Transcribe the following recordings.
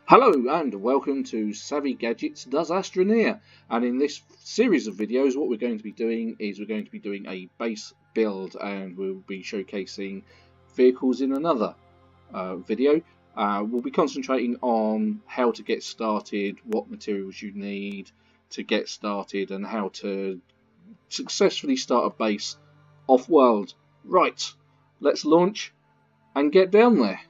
Hello and welcome to Savvy Gadgetz does Astroneer, and in this series of videos what we're going to be doing is we're going to be doing a base build, and we'll be showcasing vehicles in another video. We'll be concentrating on how to get started, what materials you need to get started, and how to successfully start a base off-world. Right, let's launch and get down there.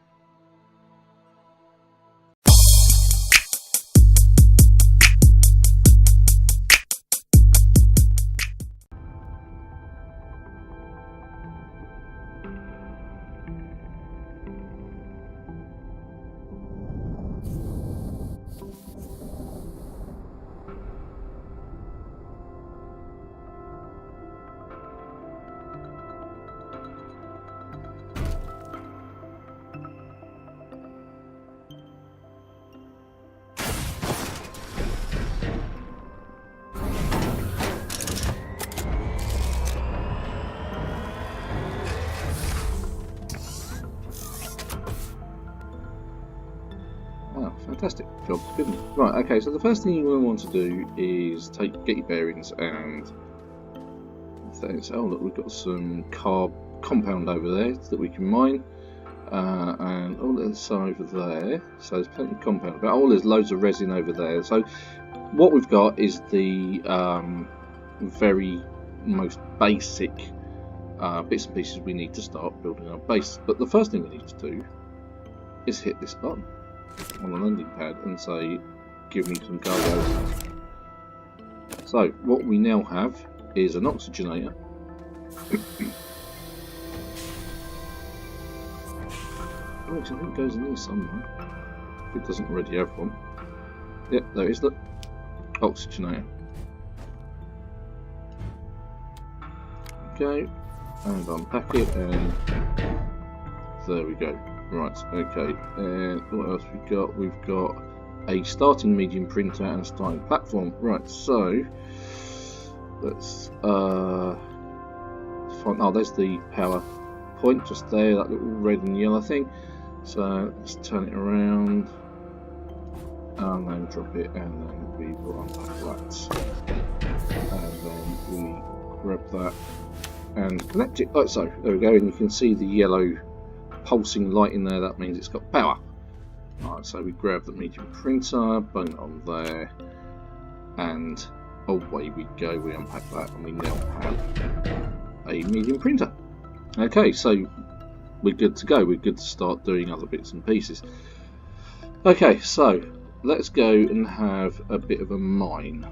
Oh, fantastic. Job's good. Right, okay, so the first thing you will want to do is get your bearings and things. Oh, look, we've got some compound over there that we can mine. And there's some over there. So there's plenty of compound. But there's loads of resin over there. So what we've got is the very most basic bits and pieces we need to start building our base. But the first thing we need to do is hit this button on the landing pad and say, give me some cargo. So what we now have is an oxygenator. I think it goes in there somewhere, if it doesn't already have one. Yep, there is the oxygenator. Okay, and unpack it, and there we go. Right, okay, and what else we got? We've got a starting medium printer and a starting platform. Right, so let's find, there's the power point just there, that little red and yellow thing. So let's turn it around and then drop it, and then we will unpack that, and then we grab that and connect it like so. There we go, and you can see the yellow pulsing light in there. That means it's got power. Alright, so we grab the medium printer, bung it on there, and away we go. We unpack that, and we now have a medium printer. Okay, so we're good to go. We're good to start doing other bits and pieces. Okay, so let's go and have a bit of a mine.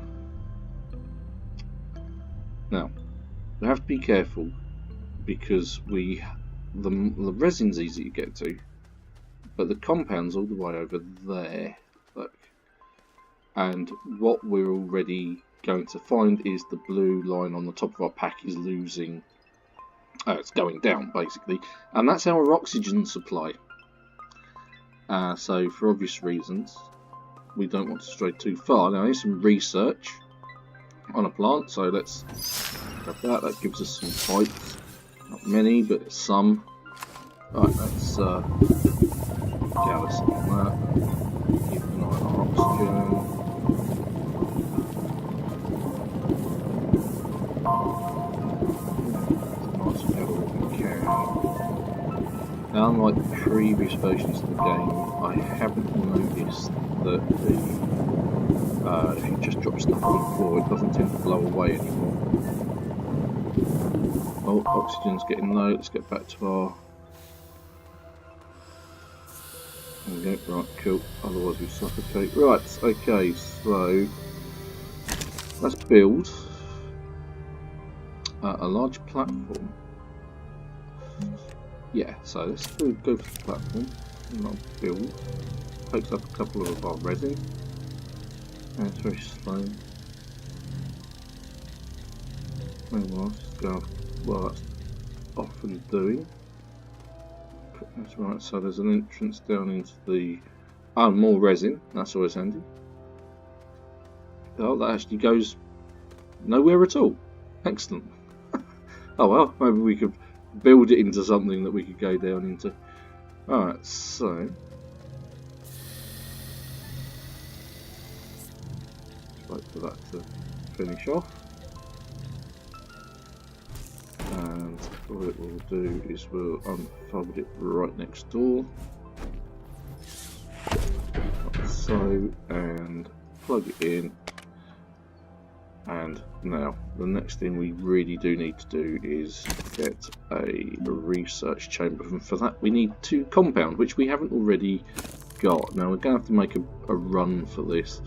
Now, we have to be careful because the resin's easy to get to, but the compound's all the way over there. Look, and what we're already going to find is the blue line on the top of our pack is losing. It's going down basically, and that's our oxygen supply. So for obvious reasons, we don't want to stray too far. Now here's some research on a plant, so let's grab that. That gives us some bites. Not many, but some. Right, let's gather some of that. Keep an eye on our oxygen. Let's gather what we can. Now, unlike previous versions of the game, I haven't noticed that if you just drop stuff on the floor, it doesn't tend to blow away anymore. Oh, oxygen's getting low. Let's get back to our. There we go. Right, cool. Otherwise we suffocate. Right. Okay. So let's build a large platform. Yeah. So let's go for the platform. And I'll build. Takes up a couple of our resin. And it's very slow. Well, just go. Well, that's often doing. That's right, so there's an entrance down into the... Oh, more resin. That's always handy. Oh, that actually goes nowhere at all. Excellent. Oh well, maybe we could build it into something that we could go down into. Alright, so wait for that to finish off. And what it will do is we'll unfold it right next door, like so, and plug it in. And now the next thing we really do need to do is get a research chamber, and for that we need 2 compound, which we haven't already got. Now we're going to have to make a run for this,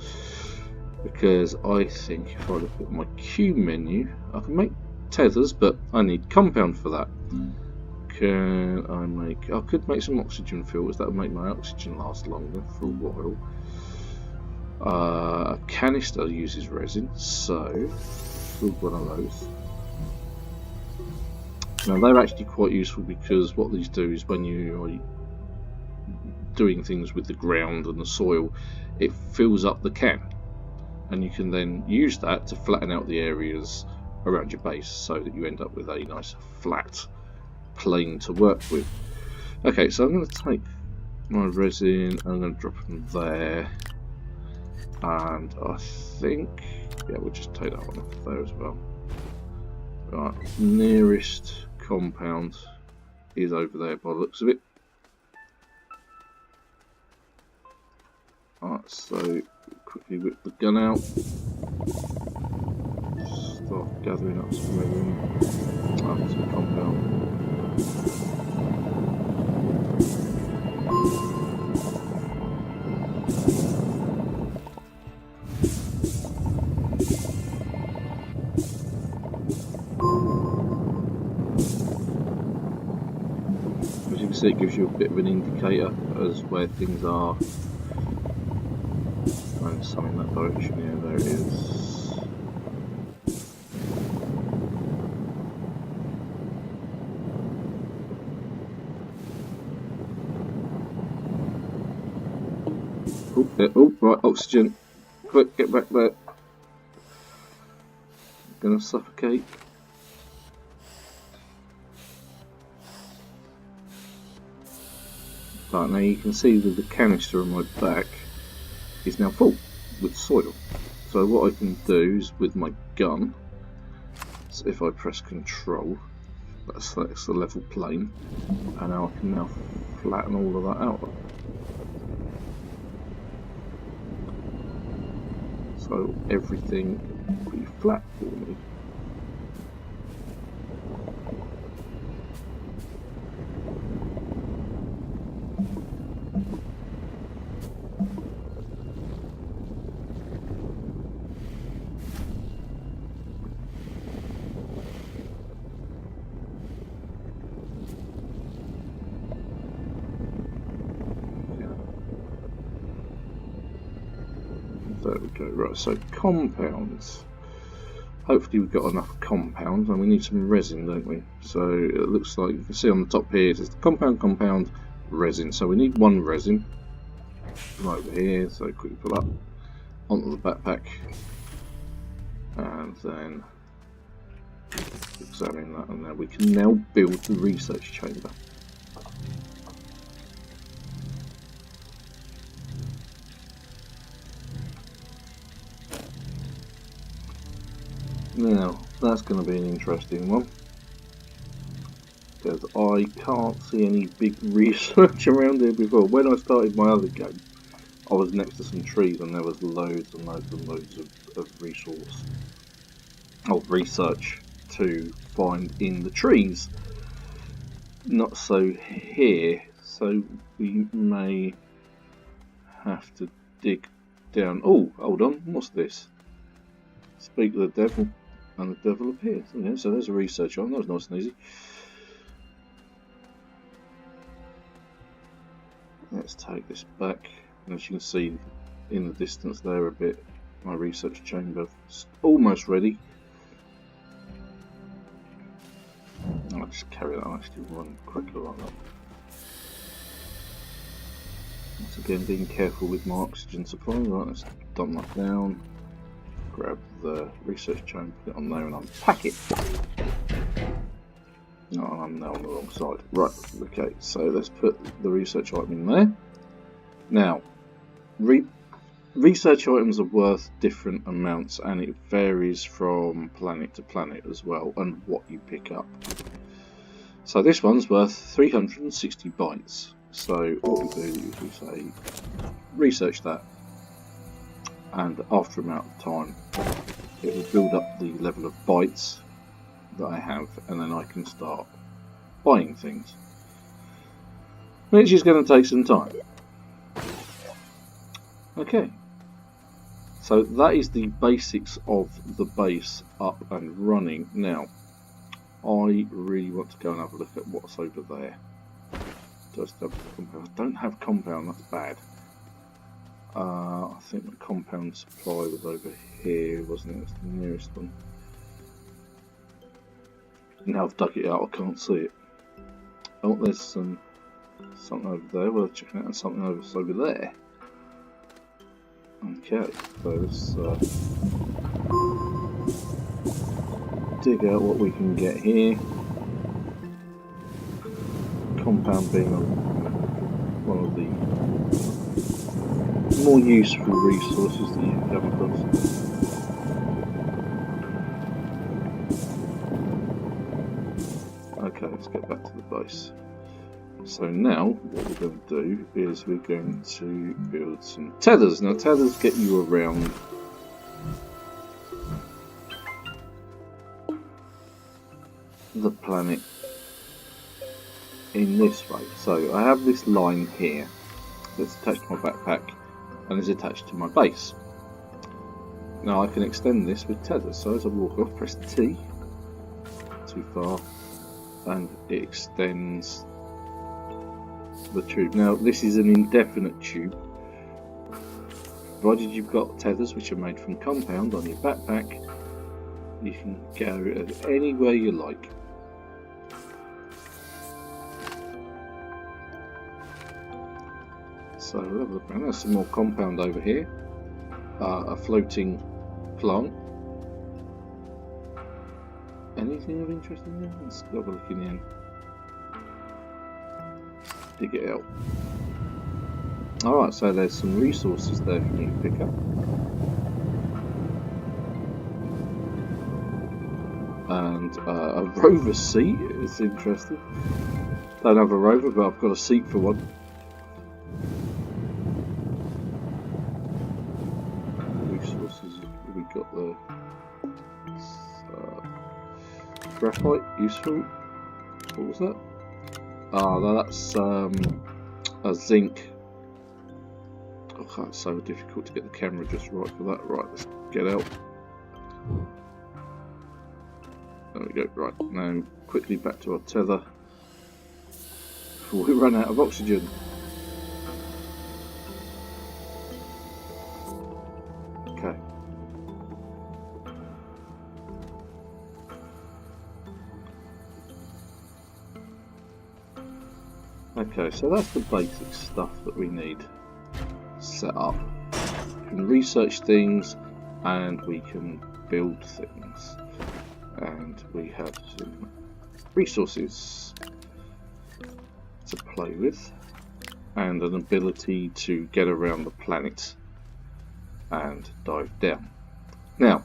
because I think if I look at my Q menu, I can make tethers, but I need compound for that. Can I make... I could make some oxygen filters, that would make my oxygen last longer for a while. A canister uses resin, so build one of those. Now they're actually quite useful, because what these do is when you are doing things with the ground and the soil, it fills up the can, and you can then use that to flatten out the areas around your base so that you end up with a nice flat plane to work with. Okay, so I'm going to take my resin, I'm going to drop them there. And I think, yeah, we'll just take that one off there as well. Right, nearest compound is over there by the looks of it. Alright, so quickly whip the gun out. Start gathering up some resin. Up to the compound. So it gives you a bit of an indicator as where things are. And some in that direction, yeah, there it is. Oh, there, oh, right, oxygen. Quick, get back there. Gonna suffocate. Right, now you can see that the canister on my back is now full with soil. So what I can do is with my gun, so if I press control, that selects the level plane, and now I can now flatten all of that out. So everything will be flat for me. There we go. Right, so compounds. Hopefully we've got enough compounds, and we need some resin, don't we? So it looks like you can see on the top here it says compound, resin. So we need 1 resin from over here. So quickly pull up onto the backpack, and then examine that, and then we can now build the research chamber. Now, that's going to be an interesting one, because I can't see any big research around here before. When I started my other game, I was next to some trees and there was loads and loads and loads of research to find in the trees. Not so here, so we may have to dig down. Oh, hold on, what's this? Speak to the devil, and the devil appears. Yeah, so there's a research on. That was nice and easy. Let's take this back. And as you can see in the distance there a bit, my research chamber is almost ready. I'll just carry that on, actually run quickly like that. Once again, being careful with my oxygen supply. Right, let's dump that down. Grab the research chamber, put it on there and unpack it. No, I'm now on the wrong side. Right, okay, so let's put the research item in there. Now, research items are worth different amounts, and it varies from planet to planet as well, and what you pick up. So this one's worth 360 bytes. So what we do is we say research that, and after an amount of time it will build up the level of bytes that I have, and then I can start buying things, which is going to take some time. Okay, so that is the basics of the base up and running. Now I really want to go and have a look at what's over there. Just have compound. I don't have compound, that's bad. I think the compound supply was over here, wasn't it? It's the nearest one. Now I've dug it out, I can't see it. Oh, there's something over there. We're checking out something over there. Okay, so let's dig out what we can get here. Compound being one of the more useful resources that you can come across. Okay, let's get back to the base. So now what we're going to do is we're going to build some tethers. Now tethers get you around the planet in this way. So I have this line here that's attached to my backpack and is attached to my base. Now I can extend this with tethers. So as I walk off, press T, too far, and it extends the tube. Now this is an indefinite tube, provided you've got tethers which are made from compound on your backpack. You can go anywhere you like. So we'll have a look around. There's some more compound over here, a floating plant. Anything of interest in there? Let's have a look in the end. Dig it out. Alright, so there's some resources there for you to pick up. And a rover seat is interesting. Don't have a rover, but I've got a seat for one. Resources, we got the graphite, useful. What was that? Ah, that's a zinc. Oh, it's so difficult to get the camera just right for that. Right, let's get out. There we go. Right, now quickly back to our tether before we run out of oxygen. Okay. Okay, so that's the basic stuff that we need set up. We can research things and we can build things. And we have some resources to play with and an ability to get around the planet and dive down. Now,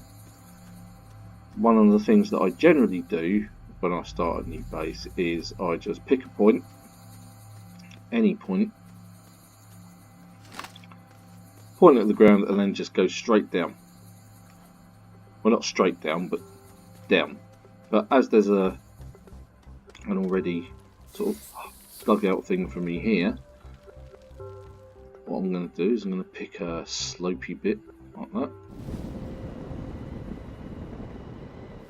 one of the things that I generally do when I start a new base is I just pick a point, any point at the ground, and then just go straight down. Well, not straight down, but down. But as there's an already sort of dug out thing for me here, what I'm going to do is I'm going to pick a slopey bit like that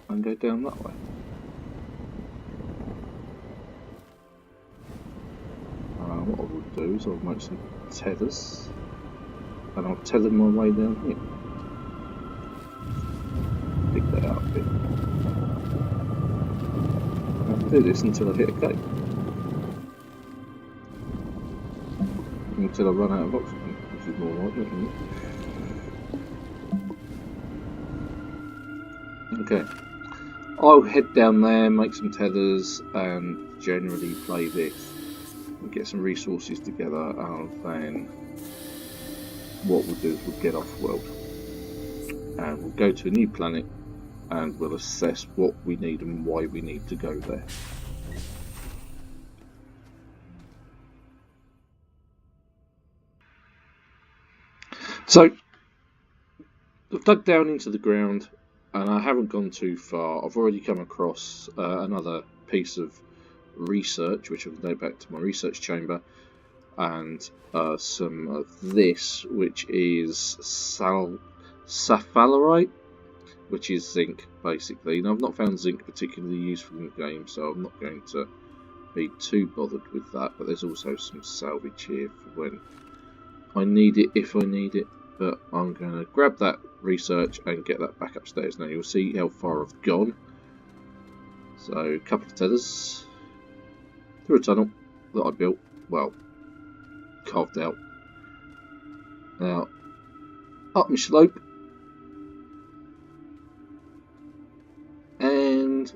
and go down that way. What I will do is I'll make some tethers and I'll tether my way down here. Dig that out a bit. I have to do this until I hit a gate. Until I run out of oxygen, which is more likely, isn't it? Okay. I'll head down there, make some tethers, and generally play this. And get some resources together, and then what we'll do is we'll get off world and we'll go to a new planet and we'll assess what we need and why we need to go there. So I've dug down into the ground and I haven't gone too far. I've already come across another piece of research, which I'll go back to my research chamber, and some of this, which is sapphirite, which is zinc, basically. Now, I've not found zinc particularly useful in the game, so I'm not going to be too bothered with that, but there's also some salvage here for when I need it, if I need it. But I'm going to grab that research and get that back upstairs. Now you'll see how far I've gone. So a couple of tethers through a tunnel that I built, well, carved out. Now up my slope, and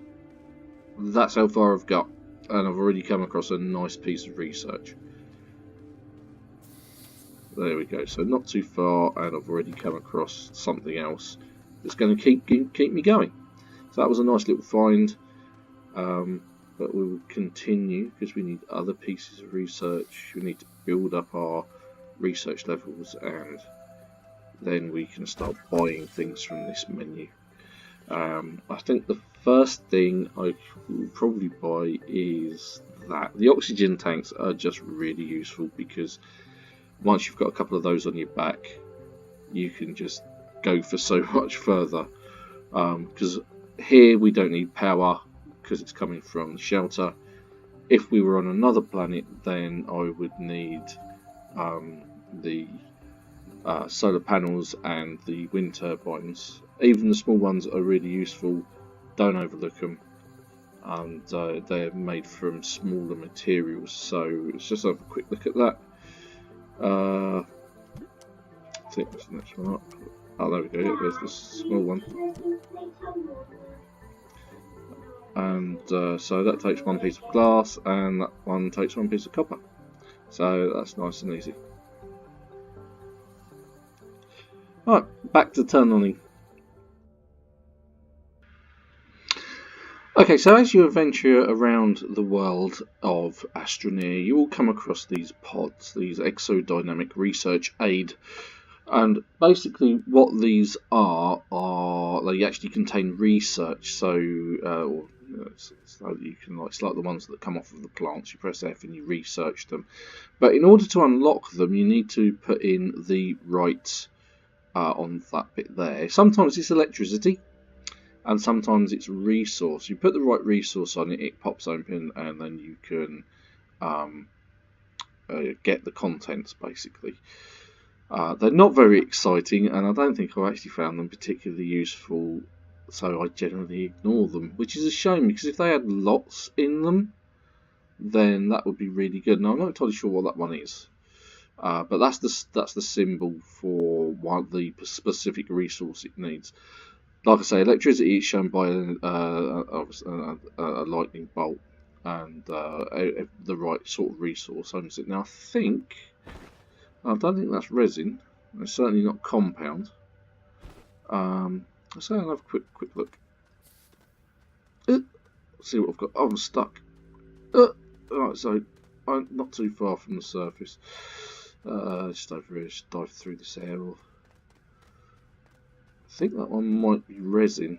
that's how far I've got, and I've already come across a nice piece of research. There we go, so not too far, and I've already come across something else that's going to keep me going. So that was a nice little find, but we will continue because we need other pieces of research. We need to build up our research levels, and then we can start buying things from this menu. I think the first thing I will probably buy is that. The oxygen tanks are just really useful because once you've got a couple of those on your back, you can just go for so much further. Because here we don't need power because it's coming from the shelter. If we were on another planet, then I would need the solar panels and the wind turbines. Even the small ones are really useful. Don't overlook them. And they're made from smaller materials. So let's just have a quick look at that. I think that's the next one up. Oh, there we go. There's the small one. And so that takes one piece of glass, and that one takes one piece of copper. So that's nice and easy. Right, back to tunneling. Okay, so as you adventure around the world of Astroneer, you will come across these pods, these exodynamic research aid, and basically what these are they actually contain research. So you can it's like the ones that come off of the plants. You press F and you research them, but in order to unlock them, you need to put in the right on that bit there. Sometimes it's electricity. And sometimes it's resource. You put the right resource on it, it pops open, and then you can get the contents, basically. They're not very exciting, and I don't think I've actually found them particularly useful, so I generally ignore them, which is a shame, because if they had lots in them, then that would be really good. Now, I'm not entirely sure what that one is, but that's the symbol for the specific resource it needs. Like I say, electricity is shown by a lightning bolt, and the right sort of resource owns it. Now I don't think that's resin. It's certainly not compound. Let's have a quick look. Let's see what I've got. Oh, I'm stuck. Right, so I'm not too far from the surface. Just over here, just dive through this air. I think that one might be resin.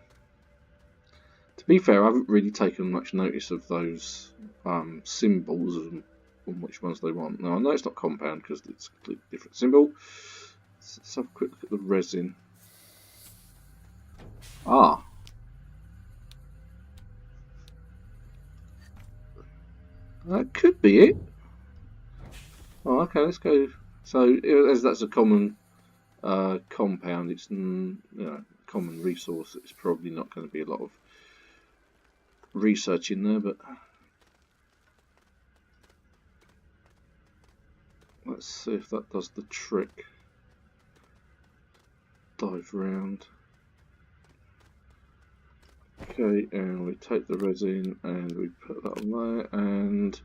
To be fair, I haven't really taken much notice of those symbols and on which ones they want. Now I know it's not compound because it's a completely different symbol. Let's have a quick look at the resin. Ah. That could be it. Oh, okay, let's go. So as that's a common compound, it's common resource. It's probably not going to be a lot of research in there, but let's see if that does the trick. Dive round. Okay, and we take the resin and we put that on there, and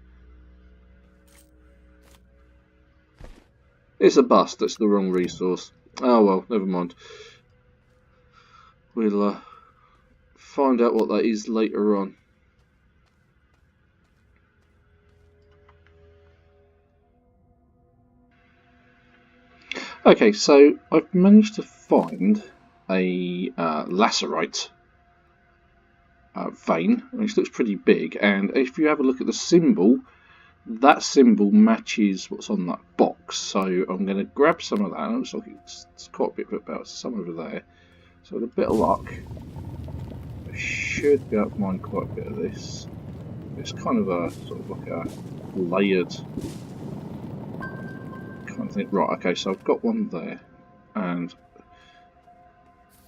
It's a bust, that's the wrong resource. Oh well, never mind. We'll find out what that is later on. Okay, so I've managed to find a lacerite vein, which looks pretty big, and if you have a look at the symbol, that symbol matches what's on that box. So I'm going to grab some of that. It looks like it's quite a bit of about some over there. So with a bit of luck, I should be able to mine quite a bit of this. It's kind of a sort of like a layered kind of thing. Right, okay, so I've got one there, and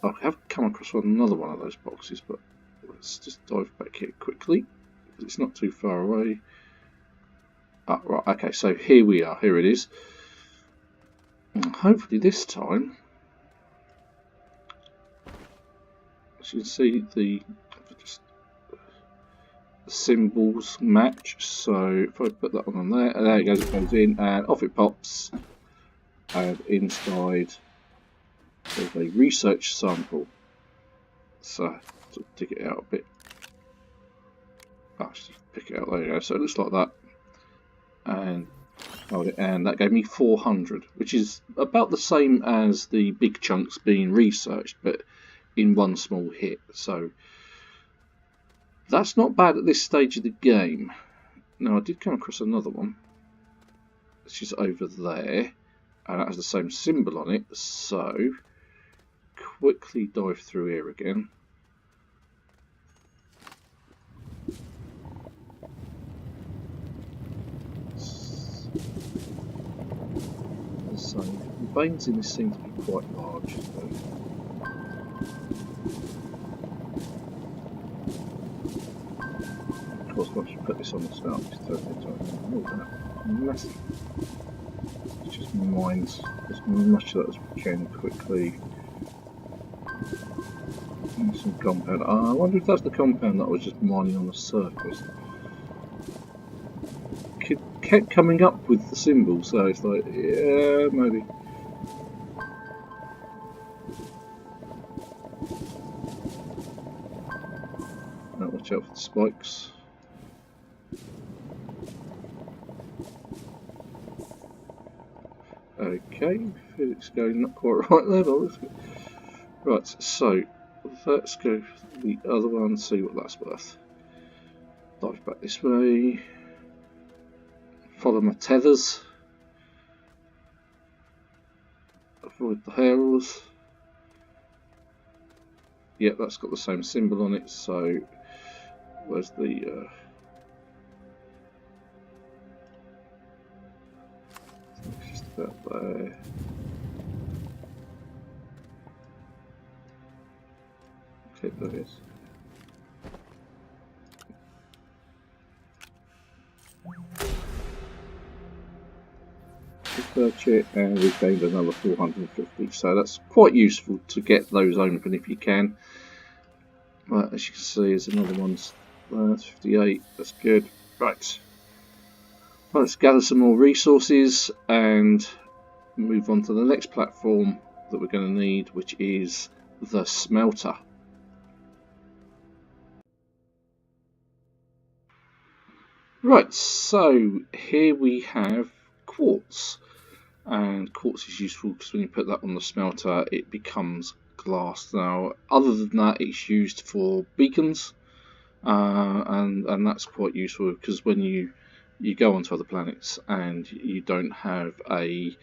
I have come across another one of those boxes, but let's just dive back here quickly because it's not too far away. Ah, right, okay, so here we are, here it is. And hopefully this time, as you can see, the symbols match. So if I put that one on there, and there it goes, it goes in, and off it pops. And inside there's a research sample. So to dig it out a bit. Oh, just pick it out, there you go. So it looks like that. And and that gave me 400, which is about the same as the big chunks being researched, but in one small hit. So that's not bad at this stage of the game. Now I did come across another one, which is over there, and that has the same symbol on it. So quickly dive through here again. So the veins in this seem to be quite large. So. Of course, once you put this on the start, just turn it into a massive. It just mines as much of that as we can quickly. And some compound. I wonder if that's the compound that I was just mining on the surface. Kept coming up with the symbol, so it's like, yeah, maybe. Now watch out for the spikes. Okay, physics going not quite right there, but let's go. Right, so let's go for the other one and see what that's worth. Dive back this way. Follow my tethers. Avoid the hails. Yep, that's got the same symbol on it, so where's the it's just about there. Okay, there it is. Search it, and we've gained another 450, so that's quite useful to get those open if you can. Right, as you can see, there's another one's 58, that's good. Right, well, let's gather some more resources and move on to the next platform that we're going to need, which is the smelter. Right, so here we have quartz. And quartz is useful because when you put that on the smelter it becomes glass. Now other than that it's used for beacons, and that's quite useful because when you go onto other planets and you don't have a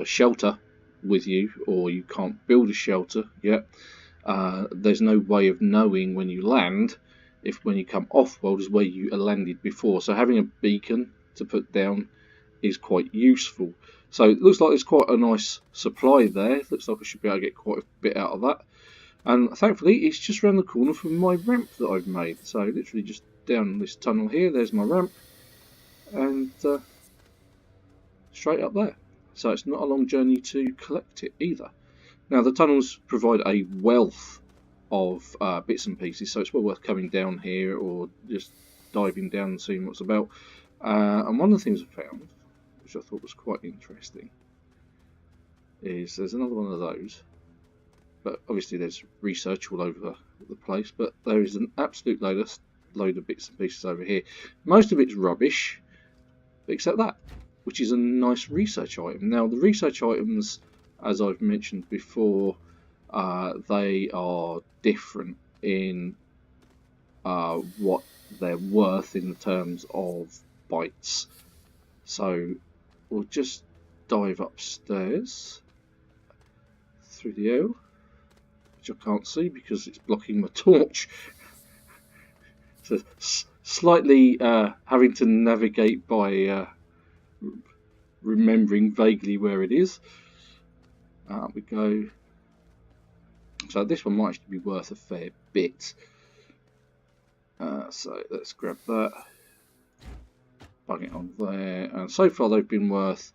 shelter with you, or you can't build a shelter yet, there's no way of knowing when you land if when you come off world is where you landed before. So having a beacon to put down is quite useful. So it looks like there's quite a nice supply there. It looks like I should be able to get quite a bit out of that. And thankfully it's just around the corner from my ramp that I've made. So literally just down this tunnel here, there's my ramp. And straight up there. So it's not a long journey to collect it either. Now the tunnels provide a wealth of bits and pieces, so it's well worth coming down here or just diving down and seeing what's about. And one of the things I found, which I thought was quite interesting, is there's another one of those, but obviously there's research all over the place, but there is an absolute load of bits and pieces over here. Most of it's rubbish, except that, which is a nice research item. Now, the research items, as I've mentioned before, they are different in what they're worth in terms of bytes. So we'll just dive upstairs through the L, which I can't see because it's blocking my torch. So slightly having to navigate by remembering vaguely where it is. Up we go. So this one might actually be worth a fair bit. So let's grab that, bung it on there, and so far they've been worth,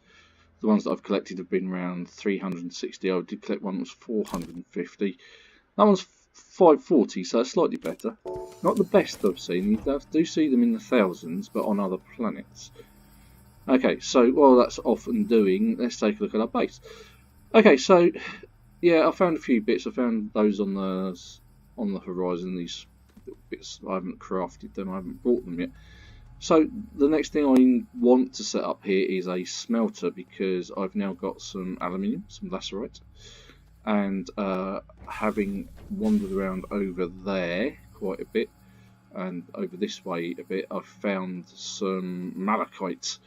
the ones that I've collected have been around 360. I did collect one that was 450. That one's 540, so it's slightly better. Not the best I've seen. You do see them in the thousands, but on other planets. Okay, so while that's off and doing, let's take a look at our base. Okay, so yeah, I found a few bits. I found those on the horizon. These little bits, I haven't crafted them. I haven't brought them yet. So the next thing I want to set up here is a smelter, because I've now got some aluminium, some lacerite, and having wandered around over there quite a bit and over this way a bit, I've found some malachite.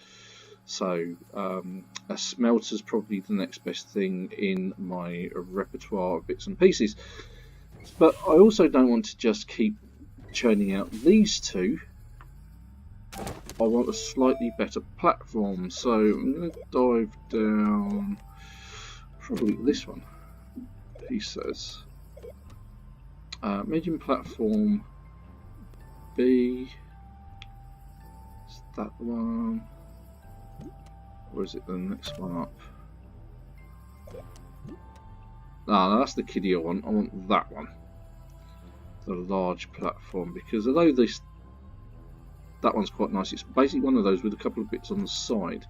So a smelter's probably the next best thing in my repertoire of bits and pieces. But I also don't want to just keep churning out these two. I want a slightly better platform, so I'm going to dive down probably this one. He says medium platform B. Is that the one? Or is it the next one up? No, that's the kiddie I want. I want that one. The large platform, because although that one's quite nice, it's basically one of those with a couple of bits on the side,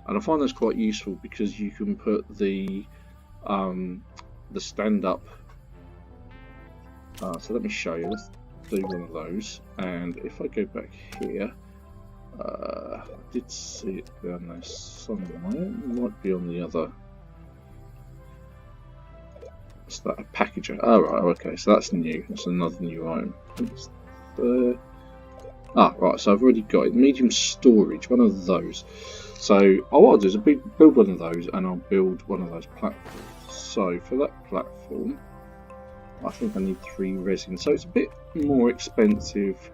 and I find those quite useful because you can put the stand up. So let me show you. Let's do one of those, and if I go back here, I did see it down there somewhere. It might be on the other. Is that a packager? Oh right, okay, so that's new. That's another new item. It's there. Ah, right, so I've already got it. Medium storage, one of those. So what I'll do is I'll build one of those, and I'll build one of those platforms. So for that platform, I think I need 3 resin. So it's a bit more expensive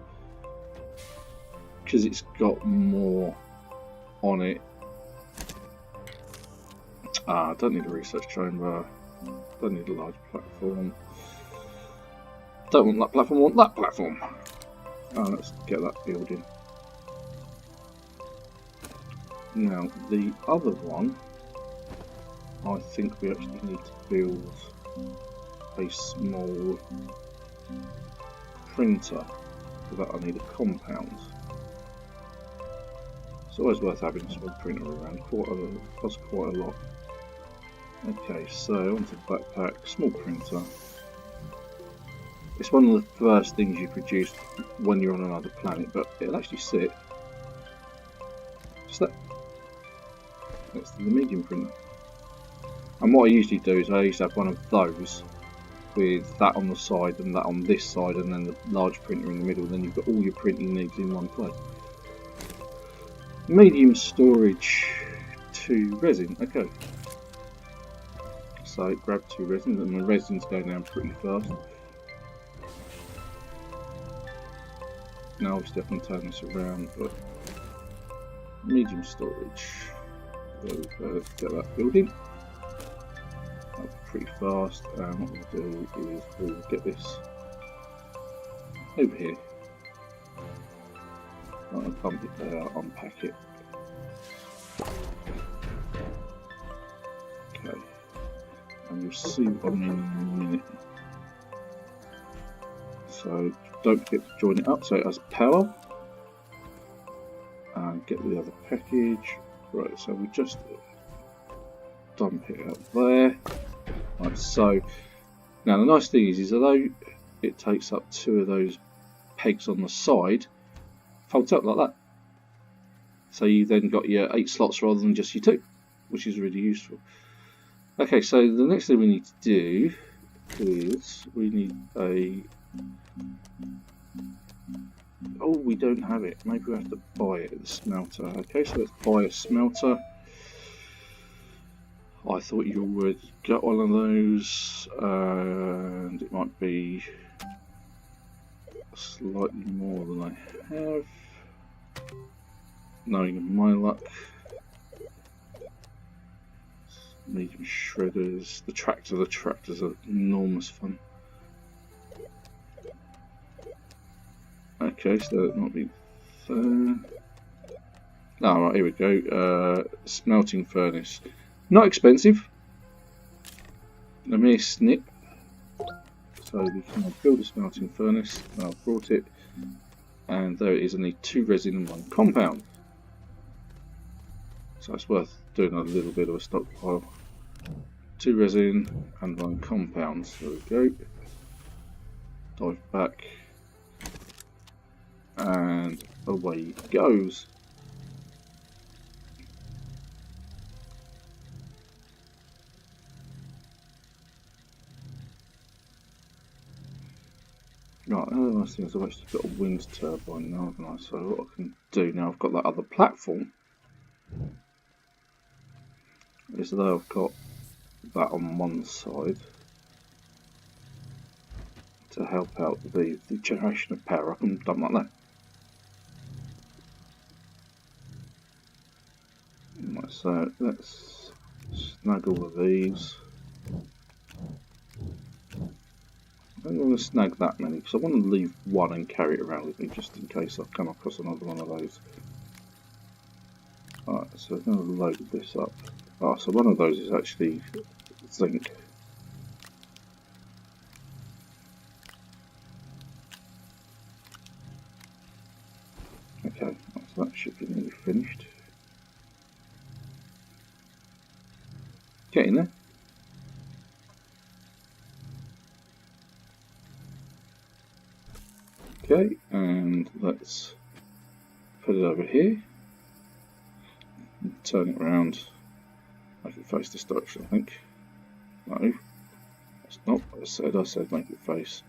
because it's got more on it. I don't need a research chamber. Don't need a large platform. Don't want that platform, I want that platform. Let's get that building. Now, the other one, I think we actually need to build a small printer. For that I need a compound. It's always worth having a small printer around, costs quite a lot. Okay, so onto the backpack, small printer. It's one of the first things you produce when you're on another planet, but it'll actually sit. Just that. That's the medium printer. And what I usually do is I used to have one of those with that on the side and that on this side, and then the large printer in the middle, and then you've got all your printing needs in one place. Medium storage to resin, okay. So grab 2 resin, and the resin's going down pretty fast. Now obviously I can turn this around, but medium storage. There we go, let's get that building. That's pretty fast, and what we'll do is we'll get this over here. I'll pump it there, unpack it. Okay, and you'll see what I mean in a minute. So don't forget to join it up so it has power. And get the other package. Right, so we just dump it out there. Right, so now the nice thing is although it takes up 2 of those pegs on the side, folds out like that. So you then got your 8 slots rather than just your 2, which is really useful. Okay, so the next thing we need to do is we need a... Oh, we don't have it. Maybe we have to buy it at the smelter. Okay, so let's buy a smelter. I thought you would get one of those, and it might be slightly more than I have. Knowing my luck. Medium shredders. The tractors are enormous fun. Okay, so that might be there. Oh, right, here we go. Smelting furnace. Not expensive. A mere snip. So we can build a smelting furnace. I've brought it. And there it is. I need 2 resin and 1 compound. So it's worth doing a little bit of a stockpile. 2 resin and 1 compound. So there we go. Dive back. And away it goes. Right, another nice thing is I've actually got a wind turbine now, haven't I? So what I can do now, I've got that other platform, is though I've got that on one side to help out the generation of power. I can dump like that. Right, so let's snag all of these. I'm going to snag that many because I want to leave one and carry it around with me just in case I come across another one of those. Alright, so I'm going to load this up. Ah, so one of those is actually zinc. Okay, so that should be nearly finished. Getting there. Okay, and let's put it over here. Turn it around. Make it face this direction, I think. No, that's not what I said make it face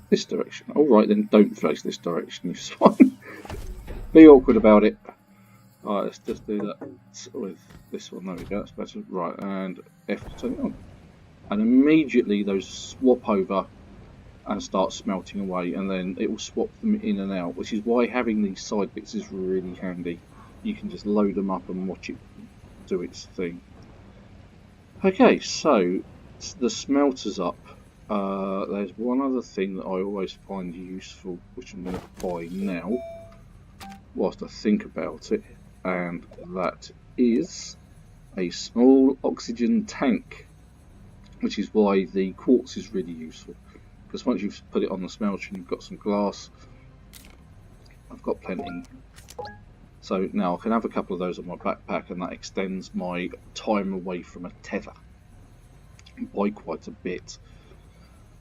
this direction. Alright then, don't face this direction, you swine. Be awkward about it. Alright, let's just do that with this one. There we go, that's better. Right, and F to turn it on. And immediately those swap over and start smelting away, and then it will swap them in and out, which is why having these side bits is really handy. You can just load them up and watch it do its thing. Okay, so the smelter's up. There's one other thing that I always find useful, which I'm going to buy now whilst I think about it, and that is a small oxygen tank, which is why the quartz is really useful. Because once you've put it on the smelter and you've got some glass, I've got plenty. So now I can have a couple of those on my backpack, and that extends my time away from a tether by quite a bit.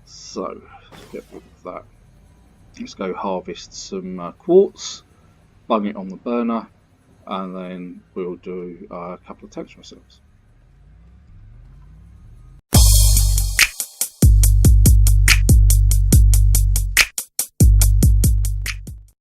So let's get rid of that. Let's go harvest some quartz, bung it on the burner, and then we'll do a couple of tanks ourselves.